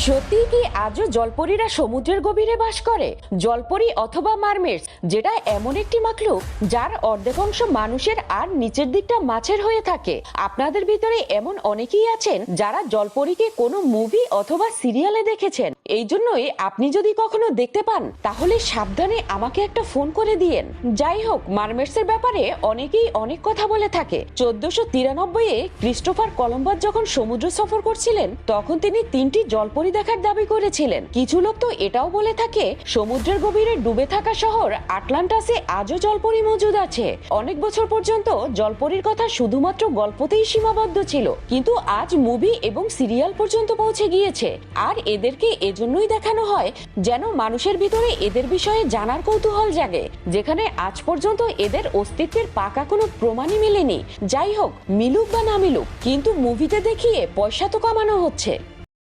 সত্যি কি আজও জলপরীরা সমুদ্রের গভীরে বাস করে? জলপরী অথবা মারমেডস, যেটা এমন একটি মাখলুক যার অর্ধেকাংশ মানুষের আর নিচের দিকটা মাছের হয়ে থাকে। আপনাদের ভিতরে এমন অনেকেই আছেন যারা জলপরীকে কোনো মুভি অথবা সিরিয়ালে দেখেছেন। এই জন্যই আপনি যদি কখনো দেখতে পান তাহলে সাবধানে আমাকে একটা ফোন করে দিয়েন। যাই হোক, মারমেডস এর ব্যাপারে অনেকেই অনেক কথা বলে থাকে। 1493-এ ক্রিস্টোফার কলম্বাস যখন সমুদ্র সফর করছিলেন তখন তিনি 3টি জলপরী দেখার দাবি করেছিলেন। কিছু লোক তো এটাও বলে থাকে সমুদ্রের গভীরে ডুবে থাকা শহর আটলান্টাসে আজও জলপরী মজুদ আছে। অনেক বছর পর্যন্ত জলপরীর কথা শুধুমাত্র গল্পতেই সীমাবদ্ধ ছিল, কিন্তু আজ মুভি এবং সিরিয়াল পর্যন্ত পৌঁছে গিয়েছে। আর এদেরকে এজন্যই দেখানো হয় যেন মানুষের ভিতরে এদের বিষয়ে জানার কৌতূহল জাগে, যেখানে আজ পর্যন্ত এদের অস্তিত্বের পাকা কোনো প্রমাণই মেলেনি। যাই হোক, মিলুক বা না মিলুক, কিন্তু মুভিতে দেখিয়ে পয়সা তো কামানো হচ্ছে।